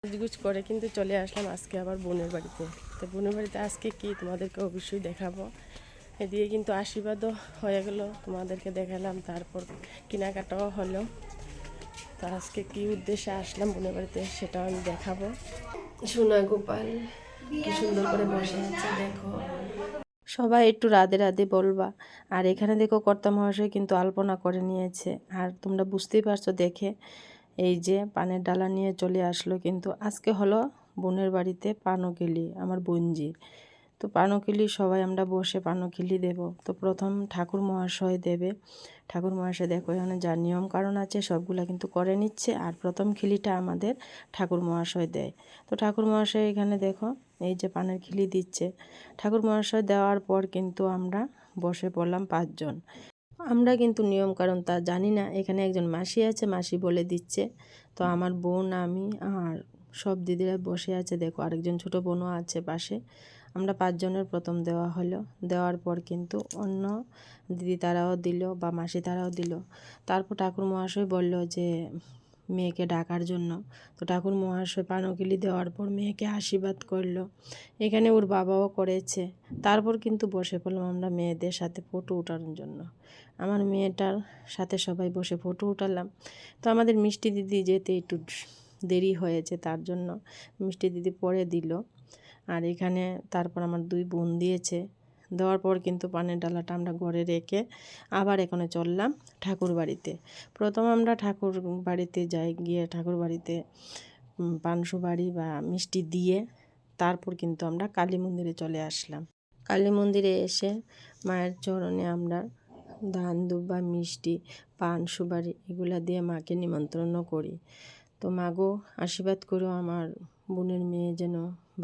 সাজগুজ করে কিন্তু চলে আসলাম আজকে আবার বোনের বাড়িতে। তো বোনের বাড়িতে আজকে কি তোমাদেরকে অবশ্যই দেখাবো। এদিকে কিন্তু আশীর্বাদও হয়ে গেল, তোমাদেরকে দেখালাম, তারপর কেনাকাটাও হলো। তো আজকে কি উদ্দেশ্যে আসলাম বোনের বাড়িতে সেটাও আমি দেখাবো। সোনা গোপাল কি সুন্দর করে বসে আছে দেখো। সবাই একটু রাধে রাধে বলবা। আর এখানে দেখো কর্তা মহাশয় কিন্তু আলপনা করে নিয়েছে। আর তোমরা বুঝতেই পারছো দেখে, এই যে পানের ডালা নিয়ে চলে আসলো। কিন্তু আজকে হলো বোনের বাড়িতে পানকিলি, আমার বোনজি। তো পানকিলি সবাই আমরা বসে পানকিলি দেব। তো প্রথম ঠাকুর মহাশয় দেবে। ঠাকুর মহাশয় দেখো এখানে যা নিয়ম কারণ আছে সবগুলা কিন্তু করে নিচ্ছে। আর প্রথম খিলিটা আমাদের ঠাকুর মহাশয় দেয়। তো ঠাকুর মহাশয় এখানে দেখো এই যে পানের খিলি দিচ্ছে। ঠাকুর মহাশয় দেওয়ার পর কিন্তু আমরা বসে পড়লাম 5 জন। আমরা কিন্তু নিয়ম কারণ তা জানি না। এখানে একজন মাসি আছে, মাসি বলে দিচ্ছে। তো আমার বোন, আমি আর সব দিদিরা বসে আছে দেখো, আরেকজন ছোট বোনও আছে পাশে। আমরা 5 জনের প্রথম দেওয়া হলো। দেওয়ার পর কিন্তু অন্য দিদি তারাও দিল বা মাসি তারাও দিল। তারপর ঠাকুর মহাশয় বলল যে মেয়েকে ডাকার জন্য। তো ঠাকুর মহাশয় পানকিলি দেওয়ার পর মেয়েকে আশীর্বাদ করলো। এখানে ওর বাবাও করেছে। তারপর কিন্তু বসে পড়লাম আমরা মেয়েদের সাথে ফটো ওঠানোর জন্য। আমার মেয়েটার সাথে সবাই বসে ফটো উঠালাম। তো আমাদের মিষ্টি দিদি যেতে একটু দেরি হয়েছে, তার জন্য মিষ্টি দিদি পরে দিল। আর এখানে তারপর আমার 2 বোন দিয়েছে। দেওয়ার পর কিন্তু পানের ডালাটা আমরা ঘরে রেখে আবার এখানে চললাম ঠাকুর বাড়িতে। প্রথম আমরা ঠাকুর বাড়িতে যাই, গিয়ে ঠাকুর বাড়িতে পান সুপারি বা মিষ্টি দিয়ে তারপর কিন্তু আমরা কালী মন্দিরে চলে আসলাম। কালী মন্দিরে এসে মায়ের চরণে আমরা ধান দুব্বা মিষ্টি পান সুপারি এগুলা দিয়ে মাকে নিমন্ত্রণ করি। তো মাগো আশীর্বাদ করো আমার বোনের মেয়ে যেন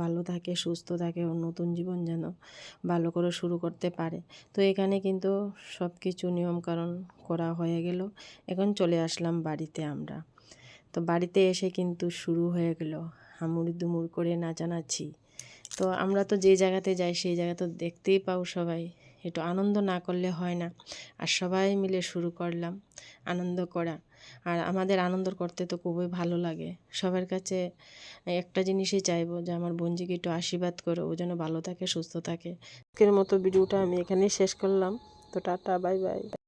ভালো থাকে, সুস্থ থাকে, ও নতুন জীবন যেন ভালো করে শুরু করতে পারে। তো এখানে কিন্তু সব কিছু নিয়মকানুন করা হয়ে গেল। এখন চলে আসলাম বাড়িতে আমরা। তো বাড়িতে এসে কিন্তু শুরু হয়ে গেল হামুর দুমুর করে নাচানাচি। তো আমরা তো যে জায়গাতে যাই সেই জায়গা তো দেখতেই পাও সবাই, একটু আনন্দ না করলে হয় না। আর সবাই মিলে শুরু করলাম আনন্দ করা। আর আমাদের আনন্দ করতে তো খুবই ভালো লাগে। সবার কাছে একটা জিনিসই চাইবো যে আমার বোনজিকে একটু আশীর্বাদ করো, ও যেন ভালো থাকে, সুস্থ থাকে। আজকের মতো ভিডিওটা আমি এখানেই শেষ করলাম। তো টাটা, বাই বাই।